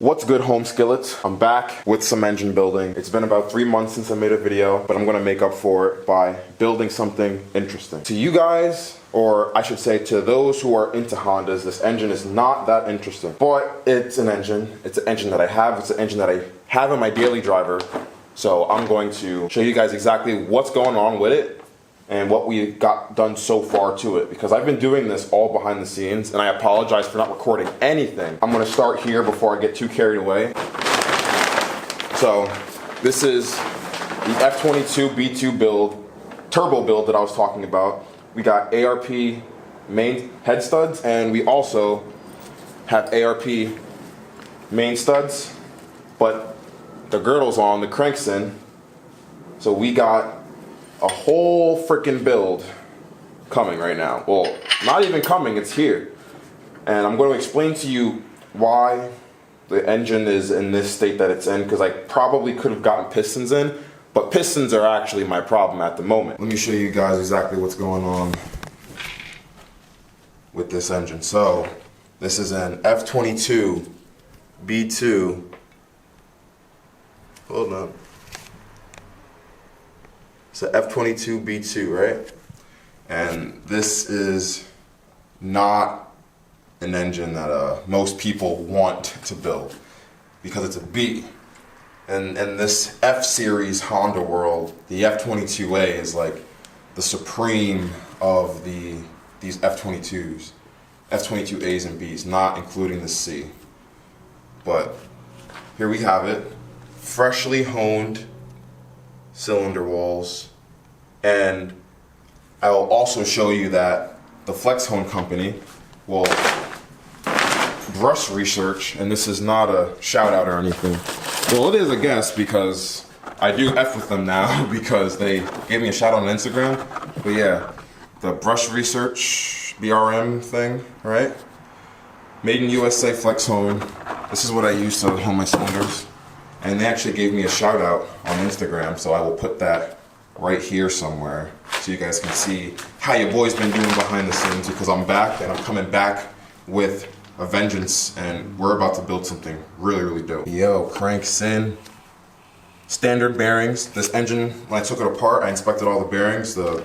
What's good, home skillets? I'm back with some engine building. It's been about 3 months since I made a video, but I'm gonna make up for it by building something interesting. To you guys, or I should say to those who are into Hondas, this engine is not that interesting, but it's an engine. It's an engine that I have. It's an engine that I have in my daily driver. So I'm going to show you guys exactly what's going on with it and what we got done so far to it, because I've been doing this all behind the scenes and I apologize for not recording anything. I'm gonna start here before I get too carried away. So this is the F22 B2 build, turbo build that I was talking about. We got ARP main head studs and we also have ARP main studs, but the girdle's on, the crank's in. So we got a whole freaking build coming right now. Well, not even coming, it's here. And I'm going to explain to you why the engine is in this state that it's in, because I probably could have gotten pistons in, but pistons are actually my problem at the moment. Let me show you guys exactly what's going on with this engine. So, this is an F22 B2. Hold up. It's an F22 B2, right? And this is not an engine that most people want to build because it's a B. And in this F-Series Honda world, the F22A is like the supreme of these F22s. F22As and Bs, not including the C. But here we have it. Freshly honed cylinder walls, and I will also show you that the Flex Hone company will brush research, and this is not a shout out or anything. Well, it is, I guess, because I do F with them now because they gave me a shout out on Instagram. But yeah, the brush research BRM thing, right? Made in USA Flex Hone. This is what I use to hone my cylinders. And they actually gave me a shout out on Instagram, so I will put that right here somewhere so you guys can see how your boy's been doing behind the scenes, because I'm back and I'm coming back with a vengeance and we're about to build something really, really dope. Yo, cranks in. Standard bearings. This engine, when I took it apart, I inspected all the bearings. The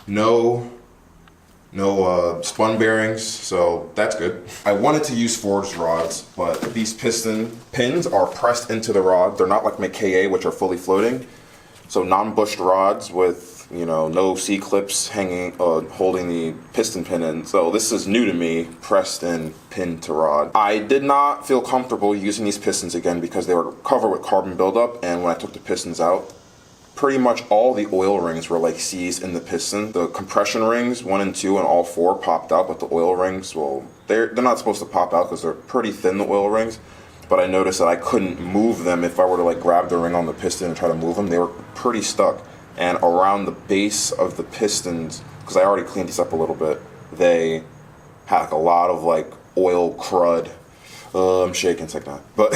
no spun bearings, so that's good. I wanted to use forged rods, but these piston pins are pressed into the rod. They're not like my KA, which are fully floating. So non-bushed rods with, you know, no C-clips hanging, holding the piston pin in. So this is new to me, pressed in pin to rod. I did not feel comfortable using these pistons again because they were covered with carbon buildup, and when I took the pistons out, pretty much all the oil rings were like C's in the piston. The compression rings, 1 and 2 and all 4, popped out, but the oil rings, well, they're not supposed to pop out because they're pretty thin, the oil rings. But I noticed that I couldn't move them if I were to like grab the ring on the piston and try to move them. They were pretty stuck. And around the base of the pistons, because I already cleaned these up a little bit, they had like a lot of like oil crud. I'm shaking, it's like that. But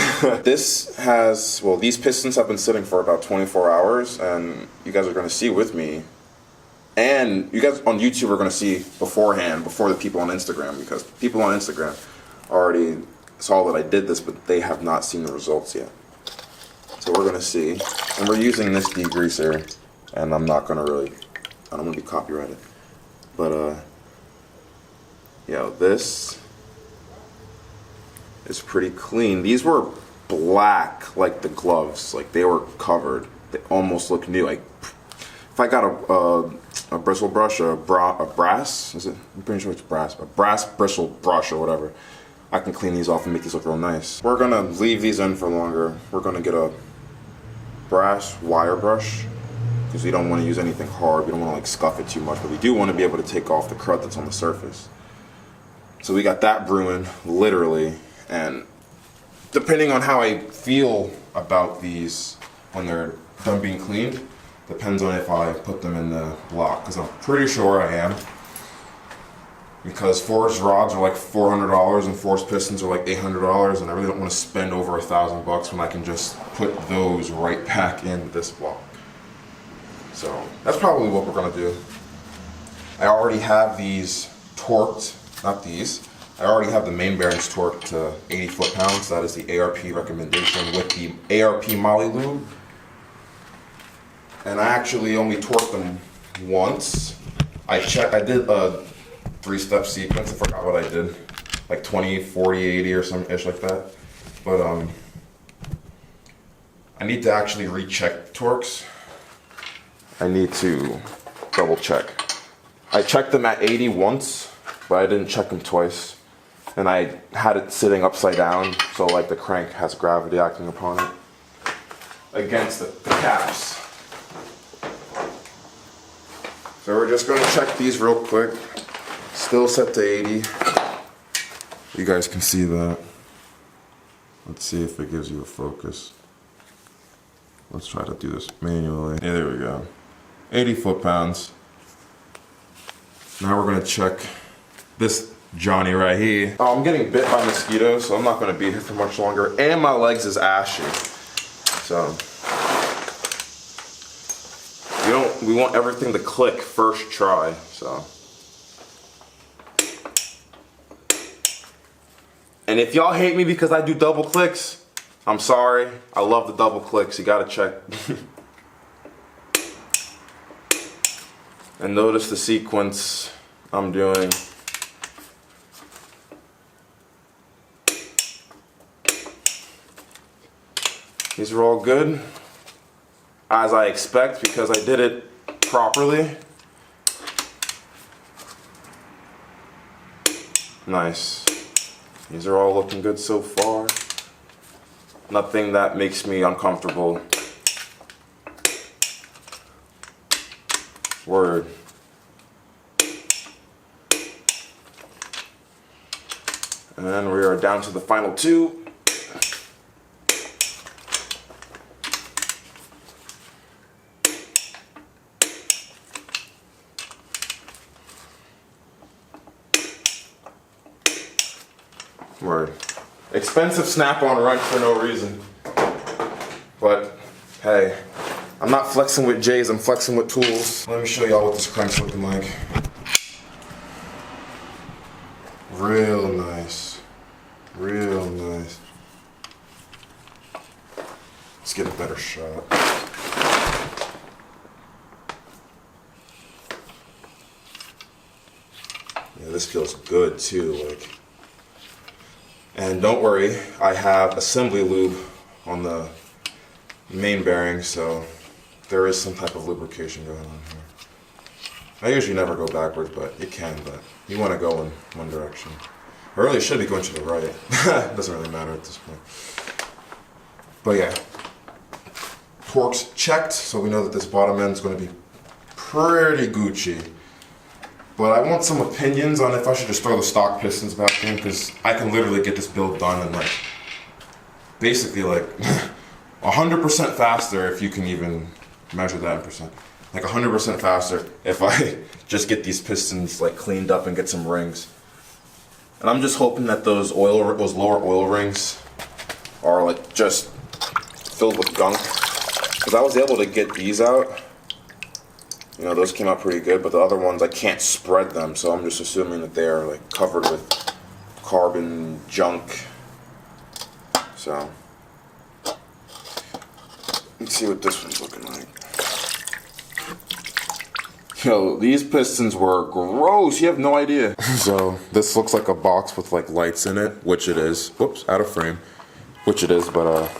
this has, well, these pistons have been sitting for about 24 hours, and you guys are going to see with me. And you guys on YouTube are going to see beforehand, before the people on Instagram, because people on Instagram already saw that I did this, but they have not seen the results yet. So we're going to see. And we're using this degreaser, and I'm not going to really, I don't want to be copyrighted. But, this is pretty clean. These were black, like the gloves, like they were covered. They almost look new. Like if I got a bristle brush, a brass, is it? I'm pretty sure it's brass. A brass bristle brush or whatever. I can clean these off and make these look real nice. We're gonna leave these in for longer. We're gonna get a brass wire brush because we don't want to use anything hard. We don't want to like scuff it too much, but we do want to be able to take off the crud that's on the surface. So we got that brewing, literally. And depending on how I feel about these when they're done being cleaned, depends on if I put them in the block, because I'm pretty sure I am. Because forged rods are like $400 and forged pistons are like $800, and I really don't want to spend over $1,000 when I can just put those right back in this block. So that's probably what we're gonna do. I already have these torqued, not these, I already have the main bearings torqued to 80 foot-pounds. That is the ARP recommendation with the ARP Moly Lube. And I actually only torqued them once. I did a 3-step sequence. I forgot what I did. Like 20, 40, 80 or some ish like that. But I need to actually recheck torques. I need to double check. I checked them at 80 once, but I didn't check them twice. And I had it sitting upside down, so like the crank has gravity acting upon it against the caps. So we're just going to check these real quick. Still set to 80. You guys can see that. Let's see if it gives you a focus. Let's try to do this manually. Yeah, there we go. 80 foot-pounds. Now we're going to check this Johnny right here. Oh, I'm getting bit by mosquitoes, so I'm not going to be here for much longer. And my legs is ashy. So we want everything to click first try. So, and if y'all hate me because I do double clicks, I'm sorry. I love the double clicks. You got to check. And notice the sequence I'm doing. These are all good, as I expect, because I did it properly. Nice. These are all looking good so far. Nothing that makes me uncomfortable. Word. And then we are down to the final two. Word. Expensive snap-on wrench for no reason. But, hey, I'm not flexing with J's, I'm flexing with tools. Let me show y'all what this crank's looking like. Real nice. Real nice. Let's get a better shot. Yeah, this feels good too, like. And don't worry, I have assembly lube on the main bearing, so there is some type of lubrication going on here. I usually never go backwards, but you can, but you want to go in one direction. I really should be going to the right. It doesn't really matter at this point. But yeah, torques checked, so we know that this bottom end is going to be pretty Gucci. But I want some opinions on if I should just throw the stock pistons back in, because I can literally get this build done in like, basically like 100% faster, if you can even measure that in percent. Like 100% faster if I just get these pistons like cleaned up and get some rings. And I'm just hoping that those lower oil rings are like just filled with gunk, because I was able to get these out. You know, those came out pretty good, but the other ones I can't spread them, so I'm just assuming that they are like covered with carbon junk. So let's see what this one's looking like. Yo, these pistons were gross, you have no idea. So this looks like a box with like lights in it, which it is. Whoops, out of frame. Which it is, but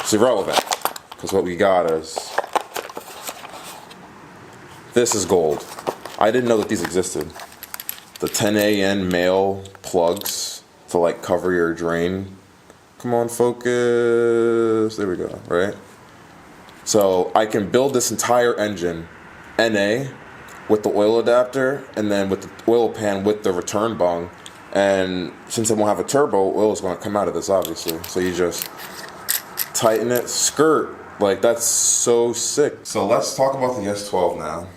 it's irrelevant, because what we got is, this is gold. I didn't know that these existed. The 10AN male plugs to like cover your drain. Come on, focus. There we go, right? So I can build this entire engine NA with the oil adapter, and then with the oil pan with the return bung. And since I won't have a turbo, oil is going to come out of this, obviously. So you just tighten it, skirt. Like, that's so sick. So let's talk about the S12 now,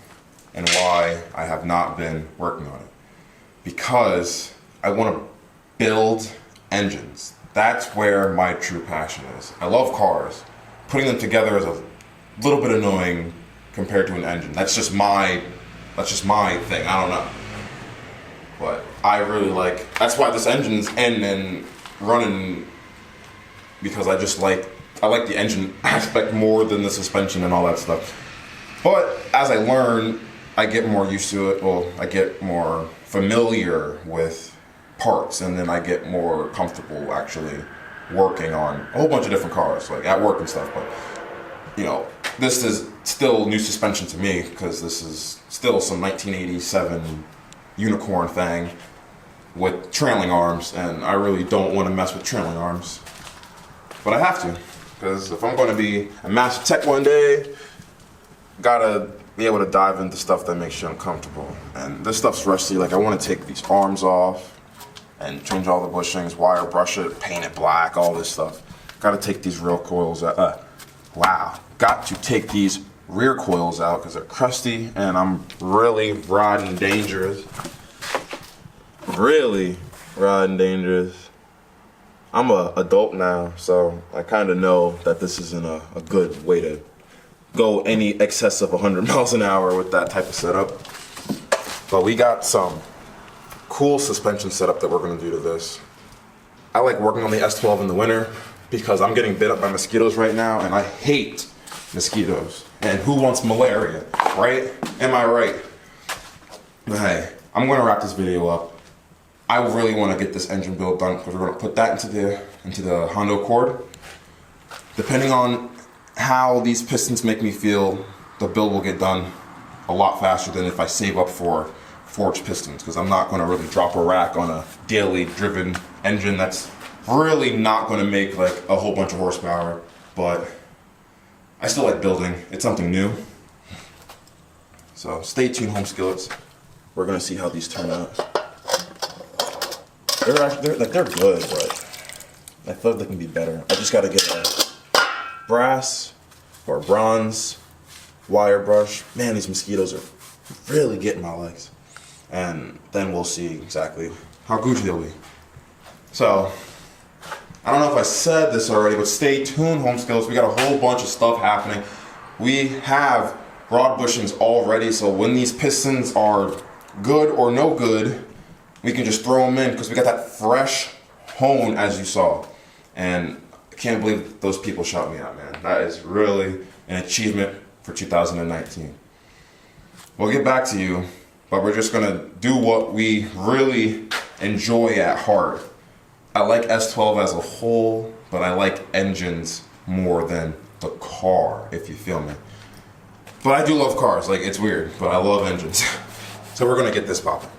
and why I have not been working on it. Because I want to build engines. That's where my true passion is. I love cars. Putting them together is a little bit annoying compared to an engine. That's just my thing. I don't know. But I really like, that's why this engine's in and running, because I like the engine aspect more than the suspension and all that stuff. But as I learn, I get more used to it. Well, I get more familiar with parts, and then I get more comfortable actually working on a whole bunch of different cars, like at work and stuff. But you know, this is still new suspension to me because this is still some 1987 unicorn thing with trailing arms, and I really don't want to mess with trailing arms. But I have to, because if I'm going to be a master tech one day, gotta be able to dive into stuff that makes you uncomfortable. And this stuff's rusty. Like, I want to take these arms off and change all the bushings, wire brush it, paint it black, all this stuff. Gotta take these rear coils out. Got to take these rear coils out because they're crusty, and I'm really riding dangerous. Really riding dangerous. I'm an adult now, so I kind of know that this isn't a good way to go any excess of 100 miles an hour with that type of setup. But we got some cool suspension setup that we're going to do to this. I like working on the S12 in the winter because I'm getting bit up by mosquitoes right now, and I hate mosquitoes. And who wants malaria, right? Am I right? But hey, I'm going to wrap this video up. I really want to get this engine build done because we're going to put that into the Honda Accord. Depending on how these pistons make me feel, the build will get done a lot faster than if I save up for forged pistons, because I'm not going to really drop a rack on a daily driven engine that's really not going to make like a whole bunch of horsepower. But I still like building. It's something new. So stay tuned, home skillets. We're going to see how these turn out. They're good, but I feel like they can be better. I just got to get a brass or bronze wire brush. Man, these mosquitoes are really getting my legs. And then we'll see exactly how Gucci they'll be. So, I don't know if I said this already, but stay tuned, home skillets. We got a whole bunch of stuff happening. We have rod bushings already, so when these pistons are good or no good, we can just throw them in because we got that fresh hone, as you saw. And I can't believe those people shot me out, man. That is really an achievement for 2019. We'll get back to you, but we're just gonna do what we really enjoy at heart. I like S12 as a whole, but I like engines more than the car, if you feel me. But I do love cars, like it's weird, but I love engines. So we're gonna get this popping.